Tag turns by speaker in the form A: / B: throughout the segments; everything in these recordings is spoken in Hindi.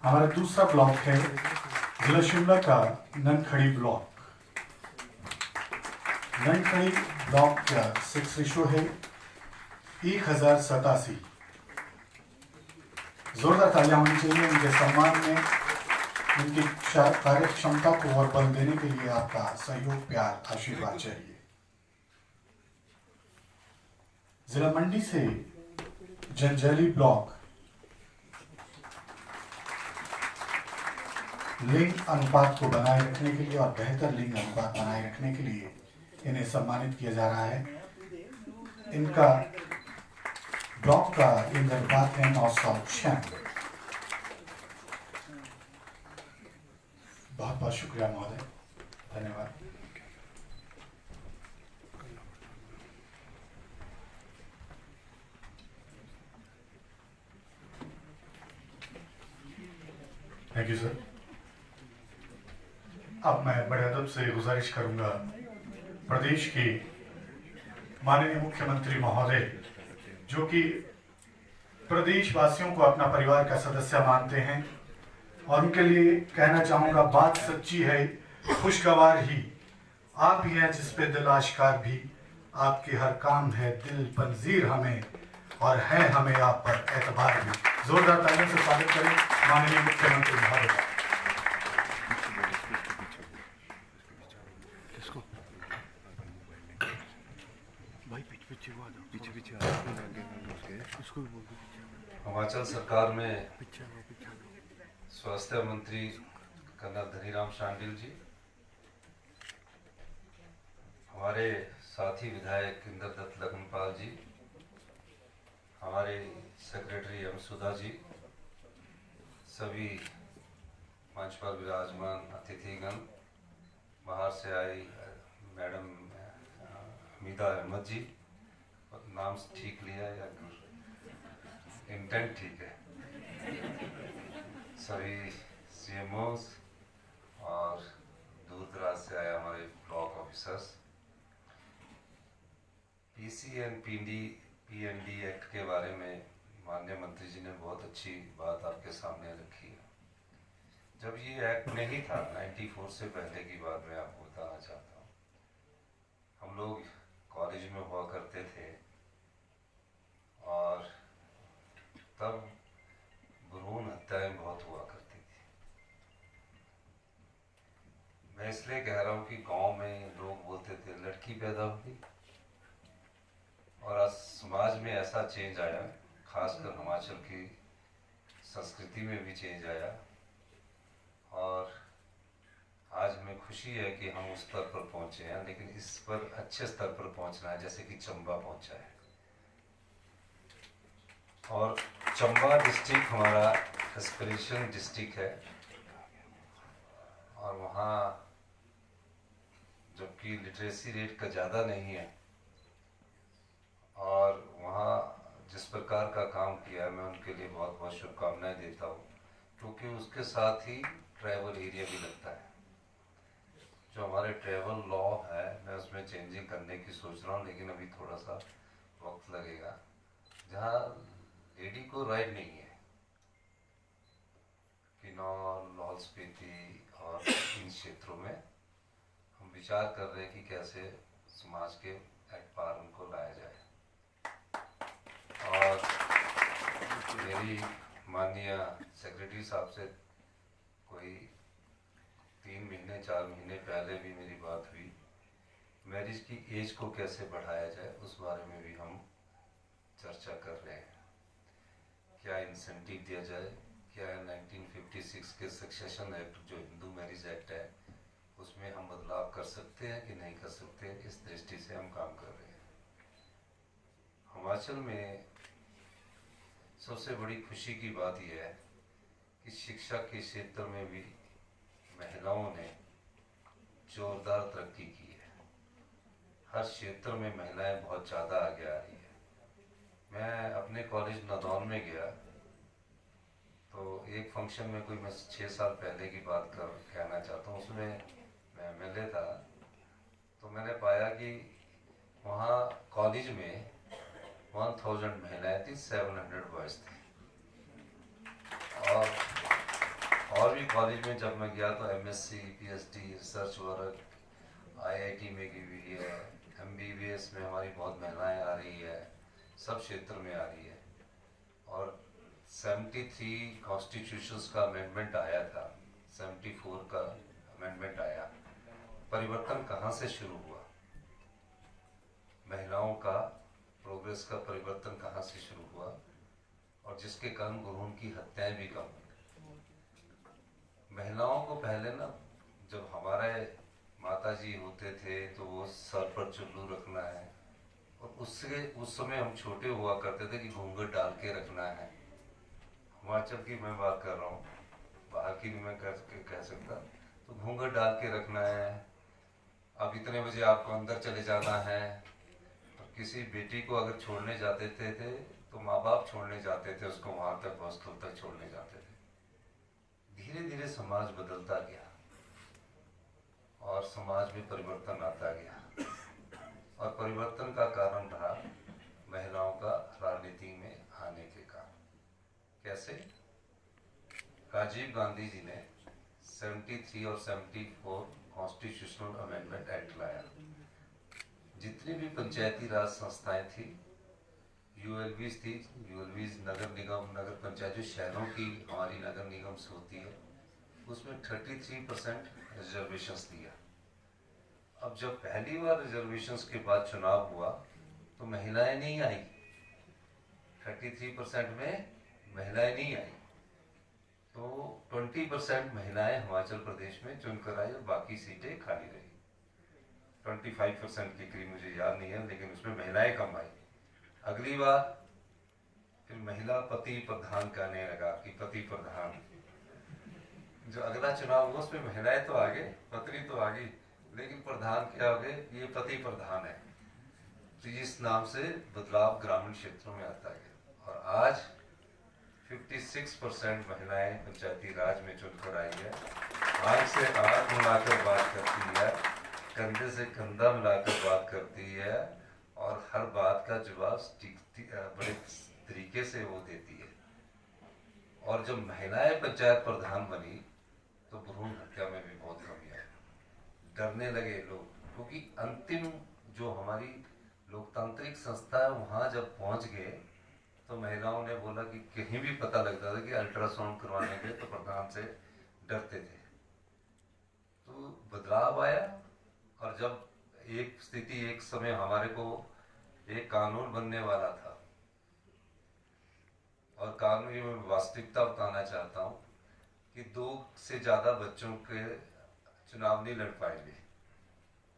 A: हमारा दूसरा ब्लॉक है जिला शिमला का ननखड़ी ब्लॉक। ननखड़ी ब्लॉक का 6 रेशो है 1087। जोरदार तालियां होनी चाहिए उनके सम्मान में। उनकी कार्य क्षमता को और बल देने के लिए आपका सहयोग, प्यार, आशीर्वाद चाहिए। जिला मंडी से जंजैली ब्लॉक लिंग अनुपात को बनाए रखने के लिए और बेहतर लिंग अनुपात बनाए रखने के लिए इन्हें सम्मानित किया जा रहा है। इनका ब्लॉक का लिंग अनुपात है 996। बहुत बहुत शुक्रिया महोदय, धन्यवाद। Thank you sir. अब मैं बड़े अदब से गुजारिश करूंगा प्रदेश के माननीय मुख्यमंत्री महोदय, जो कि प्रदेशवासियों को अपना परिवार का सदस्य मानते हैं, और उनके लिए कहना चाहूंगा बात सच्ची है, खुशगवार ही आप ही हैं जिस पे दिल आश्कार भी। आपके हर काम है दिल पंजीर हमें, और है हमें आप पर एतबार भी। जोरदार तालियों से स्वागत करें माननीय मुख्यमंत्री महोदय का।
B: हिमाचल सरकार में स्वास्थ्य मंत्री कर्नल धनीराम शांडिल जी, हमारे साथी विधायक इंद्रदत्त लखनपाल जी, हमारे सेक्रेटरी एम सुधा जी, सभी मंच पर विराजमान अतिथिगण, बाहर से आई मैडम हमीदा अहमद जी, नाम ठीक लिया या इंटेंट ठीक है, सभी सीएमओस और दूर दराज से आए हमारे block officers. PC and PND act के बारे में माननीय मंत्री जी ने बहुत अच्छी बात आपके सामने रखी है। जब ये एक्ट नहीं था, 94 से पहले की बात मैं आपको बताना चाहता हूँ। हम लोग कॉलेज में हुआ करते थे और तब भ्रूण हत्याएं बहुत हुआ करती थी। मैं इसलिए कह रहा हूँ कि गांव में लोग बोलते थे लड़की पैदा होगी, और आज समाज में ऐसा चेंज आया, खासकर हिमाचल की संस्कृति में भी चेंज आया, और आज हमें खुशी है कि हम उस स्तर पर पहुंचे हैं। लेकिन इस पर अच्छे स्तर पर पहुंचना है, जैसे कि चंबा पहुंचा है। और चंबा डिस्ट्रिक्ट हमारा एस्पिरेशन डिस्ट्रिक्ट है, और वहाँ जबकि लिटरेसी रेट का ज़्यादा नहीं है, और वहाँ जिस प्रकार का काम किया है, मैं उनके लिए बहुत बहुत शुभकामनाएं देता हूँ, क्योंकि उसके साथ ही ट्रैवल एरिया भी लगता है। जो हमारे ट्रैवल लॉ है, मैं उसमें चेंजिंग करने की सोच रहा हूँ, लेकिन अभी थोड़ा सा वक्त लगेगा। जहाँ लेडी को राइट नहीं है, किन्नौर, लाहौल स्पीति और इन क्षेत्रों में हम विचार कर रहे हैं कि कैसे समाज के एक पार उनको लाया जाए। और मेरी माननीय सेक्रेटरी साहब से कोई 3 महीने 4 महीने पहले भी मेरी बात हुई। मैरिज की एज को कैसे बढ़ाया जाए, उस बारे में भी हम चर्चा कर रहे हैं। क्या इंसेंटिव दिया जाए, क्या 1956 के सक्सेशन एक्ट जो हिंदू मैरिज एक्ट है उसमें हम बदलाव कर सकते हैं कि नहीं कर सकते, इस दृष्टि से हम काम कर रहे हैं। हिमाचल में सबसे बड़ी खुशी की बात यह है कि शिक्षा के क्षेत्र में भी महिलाओं ने जोरदार तरक्की की है। हर क्षेत्र में महिलाएं बहुत ज़्यादा आगे आ रही है। मैं अपने कॉलेज नदौन में गया तो एक फंक्शन में, कोई मैं 6 साल पहले की बात कहना चाहता हूँ, उसमें मैं एमएलए था, तो मैंने पाया कि वहाँ कॉलेज में 1000 महिलाएं थी, 700 बॉयज थे। और और भी कॉलेज में जब मैं गया तो MSc, PhD, research work IIT में की हुई है, एमबीबीएस में हमारी बहुत महिलाएं आ रही है, सब क्षेत्र में आ रही है। और 73 कॉन्स्टिट्यूशंस का अमेंडमेंट आया था, 74 का अमेंडमेंट आया। परिवर्तन कहाँ से शुरू हुआ? महिलाओं का प्रोग्रेस का परिवर्तन कहाँ से शुरू हुआ? और जिसके कारण भ्रूण की हत्याएं भी कम हुई। महिलाओं को पहले ना, जब हमारे माता जी होते थे तो वो सर पर चुल्लू रखना है, और उससे उस समय हम छोटे हुआ करते थे कि घूंघट डाल के रखना है। हिमाचल की मैं बात कर रहा हूँ, बाहर की नहीं मैं कह सकता। तो घूंघट डाल के रखना है, अब इतने बजे आपको अंदर चले जाना है। और किसी बेटी को अगर छोड़ने जाते थे तो माँ बाप छोड़ने जाते थे उसको, वहां तक हॉस्टल तक छोड़ने जाते थे। धीरे धीरे समाज बदलता गया और समाज में परिवर्तन आता गया, और परिवर्तन का कारण रहा महिलाओं का राजनीति में आने के कारण। कैसे? राजीव गांधी जी ने 73 और 74 कॉन्स्टिट्यूशनल अमेंडमेंट एक्ट लाया। जितनी भी पंचायती राज संस्थाएं थी, यूएलबीज थी, यूएलबीज नगर निगम, नगर पंचायत, जो शहरों की हमारी नगर निगम से होती है, उसमें 33% रिजर्वेशंस दिया। अब जब पहली बार रिजर्वेशंस के बाद चुनाव हुआ तो महिलाएं नहीं आई, 33% में महिलाएं नहीं आई, तो 20% महिलाएं हिमाचल प्रदेश में चुनकर आई और बाकी सीटें खाली रही। 25% के करीब, मुझे याद नहीं है, लेकिन उसमें महिलाएं कम आई। अगली बार फिर महिला पति प्रधान कहने लगा कि पति प्रधान। जो अगला चुनाव हुआ उसमें महिलाएं तो आ गए, पत्नी तो आ गई, लेकिन प्रधान क्या हो गए? ये पति प्रधान है। तो इस नाम से बदलाव ग्रामीण क्षेत्रों में आता गया, और आज 56% महिलाएं पंचायती राज में चुनकर आई है। आंख से आंख मिलाकर बात करती है, कंधे से कंधा मिलाकर बात करती है, और हर बात का जवाब बड़े तरीके से वो देती है। और जब महिलाएं पंचायत प्रधान बनी तो भ्रूण हत्या में भी बहुत कमी आई। डरने लगे लोग, क्योंकि अंतिम जो हमारी लोकतांत्रिक संस्था है वहां जब पहुंच गए तो महिलाओं ने बोला कि कहीं भी पता लगता था कि अल्ट्रासाउंड करवाने के तो प्रधान से डरते थे। तो बदलाव आया, और जब एक स्थिति, एक समय हमारे को एक कानून बनने वाला था, और कानून में मैं वास्तविकता बताना चाहता हूँ कि 2 से ज्यादा बच्चों के चुनाव नहीं लड़ पाएंगे,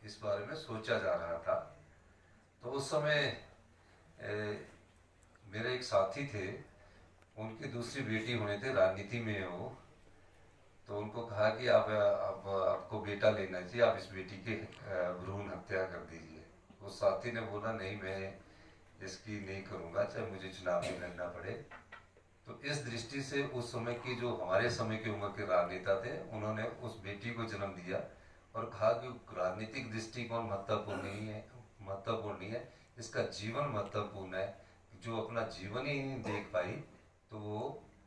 B: इस बारे में सोचा जा रहा था। तो उस समय मेरे एक साथी थे, उनकी दूसरी बेटी होने थे, राजनीति में वो, तो उनको कहा कि आप आपको बेटा लेना चाहिए, आप इस बेटी के भ्रूण हत्या कर दीजिए। उस साथी ने बोला नहीं, मैं इसकी नहीं करूँगा, चाहे मुझे चुनाव में लड़ना पड़े। तो इस दृष्टि से उस समय की, जो हमारे समय की उम्र के राजनेता थे, उन्होंने उस बेटी को जन्म दिया और कहा कि राजनीतिक दृष्टिकोण महत्वपूर्ण नहीं है, इसका जीवन महत्वपूर्ण है। जो अपना जीवन ही नहीं देख पाई तो वो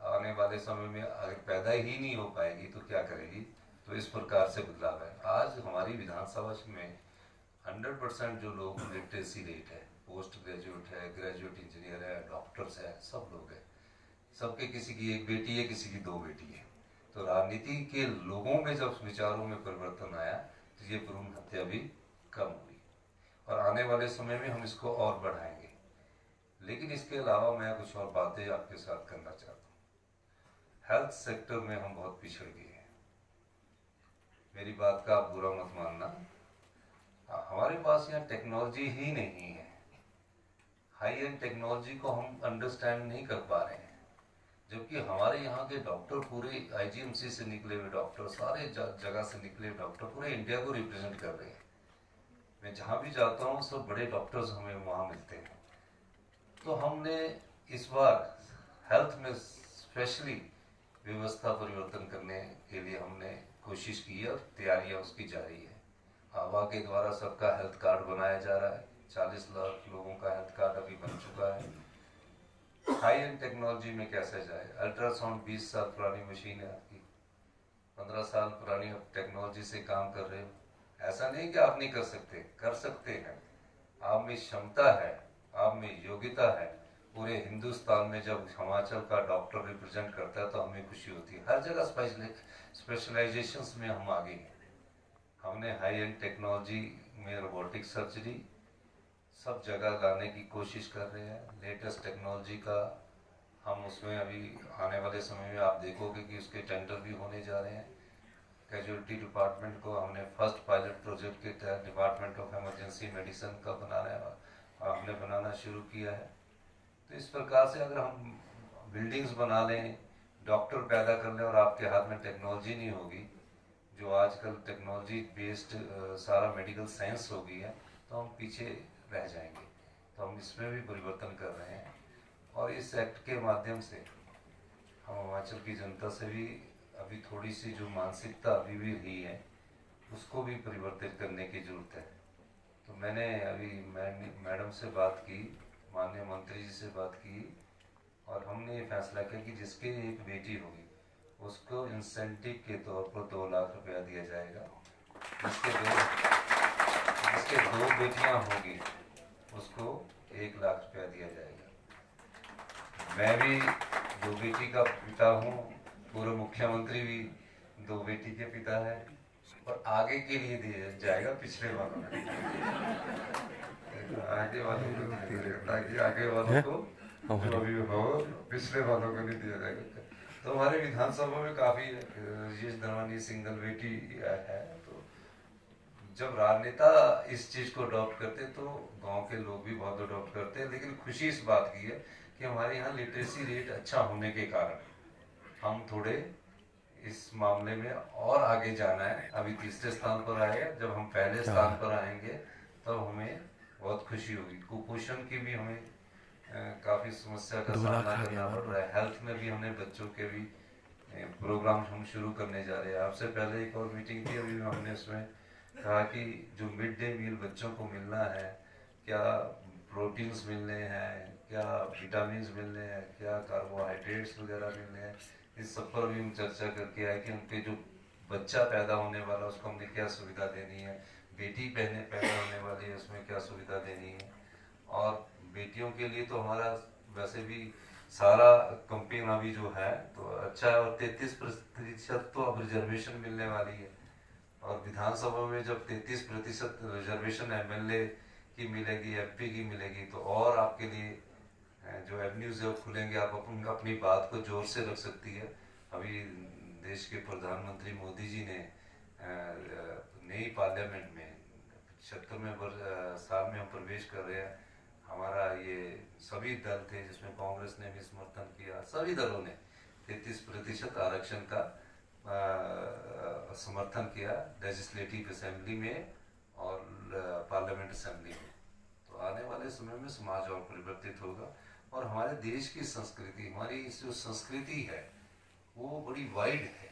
B: आने वाले समय में अगर पैदा ही नहीं हो पाएगी तो क्या करेगी। तो इस प्रकार से बदलाव है। आज हमारी विधानसभा में 100% जो लोग लिटरेसी रेट है, पोस्ट ग्रेजुएट है, ग्रेजुएट इंजीनियर है, डॉक्टर्स है, सब लोग हैं। सबके किसी की एक बेटी है, किसी की 2 बेटी है। तो राजनीति के लोगों में जब विचारों में परिवर्तन आया तो ये भ्रूण हत्या भी कम हुई, और आने वाले समय में हम इसको और बढ़ाएंगे। लेकिन इसके अलावा मैं कुछ और बातें आपके साथ करना चाहता हूँ। हेल्थ सेक्टर में हम बहुत पिछड़ गए हैं। मेरी बात का आप बुरा मत मानना, हमारे पास यहाँ टेक्नोलॉजी ही नहीं है। हाई एंड टेक्नोलॉजी को हम अंडरस्टैंड नहीं कर पा रहे हैं, जबकि हमारे यहाँ के डॉक्टर, पूरे आईजीएमसी से निकले हुए डॉक्टर, सारे जगह से निकले हुए डॉक्टर पूरे इंडिया को रिप्रेजेंट कर रहे हैं। मैं जहाँ भी जाता हूँ सब बड़े डॉक्टर्स हमें वहाँ मिलते हैं। तो हमने इस बार हेल्थ में स्पेशली व्यवस्था परिवर्तन करने के लिए हमने कोशिश की है, और तैयारियां उसकी जारी है। आभा के द्वारा सबका हेल्थ कार्ड बनाया जा रहा है, 40 लाख लोगों का हेल्थ कार्ड अभी बन चुका है। हाई एंड टेक्नोलॉजी में कैसे जाए? अल्ट्रासाउंड 20 साल पुरानी मशीन है आपकी, 15 साल पुरानी टेक्नोलॉजी से काम कर रहे हो, ऐसा नहीं कि आप नहीं कर सकते, कर सकते हैं। आप में क्षमता है, आप में योग्यता है। पूरे हिंदुस्तान में जब हिमाचल का डॉक्टर रिप्रेजेंट करता है तो हमें खुशी होती है। हर जगह स्पेशलाइजेशंस में हम आगे हैं। हमने हाई एंड टेक्नोलॉजी में रोबोटिक सर्जरी सब जगह लाने की कोशिश कर रहे हैं। लेटेस्ट टेक्नोलॉजी का हम उसमें अभी आने वाले समय में आप देखोगे कि उसके टेंडर भी होने जा रहे हैं। कैजुअलिटी डिपार्टमेंट को हमने फर्स्ट पायलट प्रोजेक्ट के तहत डिपार्टमेंट ऑफ इमरजेंसी मेडिसिन का हमने बनाना शुरू किया है। तो इस प्रकार से अगर हम बिल्डिंग्स बना लें, डॉक्टर पैदा कर लें और आपके हाथ में टेक्नोलॉजी नहीं होगी, जो आजकल टेक्नोलॉजी बेस्ड सारा मेडिकल साइंस हो गई है, तो हम पीछे रह जाएंगे। तो हम इसमें भी परिवर्तन कर रहे हैं और इस एक्ट के माध्यम से हम हिमाचल की जनता से भी अभी थोड़ी सी जो मानसिकता अभी भी रही है उसको भी परिवर्तित करने की जरूरत है। तो मैंने अभी मैडम से बात की, माननीय मंत्री जी से बात की और हमने ये फैसला किया कि जिसकी एक बेटी होगी उसको इंसेंटिव के तौर पर 2 लाख रुपया दिया जाएगा। जिसके 2 बेटियां होगी उसको 1 लाख रुपया दिया जाएगा। मैं भी 2 बेटी का पिता हूँ, पूर्व मुख्यमंत्री भी 2 बेटी के पिता है और आगे के लिए दिया जाएगा पिछले वालों में आगे वालों को, ताकि आगे वालों को जो भी हो पिछले वालों को नहीं दिया जाएगा। तो हमारे विधानसभा में काफी राजेश धर्मानी सिंगल बेटी है। तो जब राजनेता इस चीज को अडॉप्ट करते तो गांव के लोग भी बहुत अडॉप्ट करते हैं। लेकिन खुशी इस बात की है कि हमारे यहाँ लिटरेसी रेट अच्छा होने के कारण हम थोड़े इस मामले में और आगे जाना है। अभी तीसरे स्थान पर आए हैं, जब हम पहले स्थान पर आएंगे तब तो हमें बहुत खुशी होगी। कुपोषण की भी हमें काफी समस्या का सामना करना पड़ रहा है। हेल्थ में भी हमने बच्चों के भी प्रोग्राम हम शुरू करने जा रहे हैं। आपसे पहले एक और मीटिंग थी, अभी हमने उसमें कहा कि जो मिड डे मील बच्चों को मिलना है, क्या प्रोटीन्स मिलने हैं, क्या विटामिन मिलने हैं, क्या कार्बोहाइड्रेट्स वगैरह मिलने हैं, इस सब पर भी हम चर्चा करके आए कि उनके जो बच्चा पैदा होने वाला उसको हमने क्या सुविधा देनी है, बेटी पैदा होने वाली है उसमें क्या सुविधा देनी है। और बेटियों के लिए तो हमारा वैसे भी सारा कंपेन अभी जो है तो अच्छा है और 33% तो अब रिजर्वेशन मिलने वाली है। और विधानसभा में जब 33% रिजर्वेशन एमएलए की मिलेगी, एमपी की मिलेगी, तो और आपके लिए जो एवेन्यूज है वो खुलेंगे। आप अपनी बात को जोर से रख सकती है। अभी देश के प्रधानमंत्री मोदी जी ने नई पार्लियामेंट में 75वें साल में हम प्रवेश कर रहे हैं। हमारा ये सभी दल थे जिसमें कांग्रेस ने भी समर्थन किया, सभी दलों ने 33% आरक्षण का समर्थन किया लेजिस्लेटिव असेंबली में और पार्लियामेंट असेंबली में। तो आने वाले समय में समाज और परिवर्तित होगा और हमारे देश की संस्कृति, हमारी जो संस्कृति है वो बड़ी वाइड है,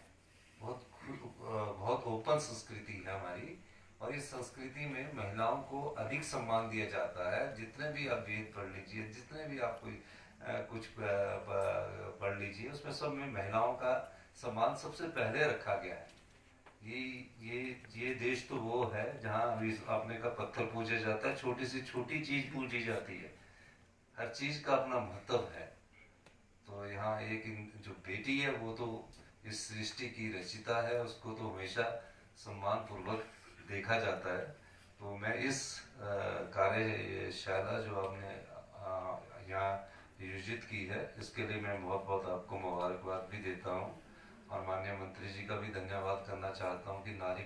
B: बहुत ओपन संस्कृति है हमारी। और इस संस्कृति में महिलाओं को अधिक सम्मान दिया जाता है। जितने भी आप वेद पढ़ लीजिए, जितने भी आप कोई कुछ पढ़ लीजिए, उसमें सब में महिलाओं का सम्मान सबसे पहले रखा गया है। ये देश तो वो है जहाँ आपने का पत्थर पूजा जाता है, छोटी से छोटी चीज पूजी जाती है, हर चीज का अपना महत्व है। तो यहाँ एक जो बेटी है वो तो इस सृष्टि की रचिता है, उसको तो हमेशा सम्मान पूर्वक देखा जाता है। तो मैं इस कार्यशाला जो आपने यहाँ आयोजित की है इसके लिए मैं बहुत बहुत आपको मुबारकबाद भी देता हूँ और माननीय मंत्री जी का भी धन्यवाद करना चाहता हूँ कि नारी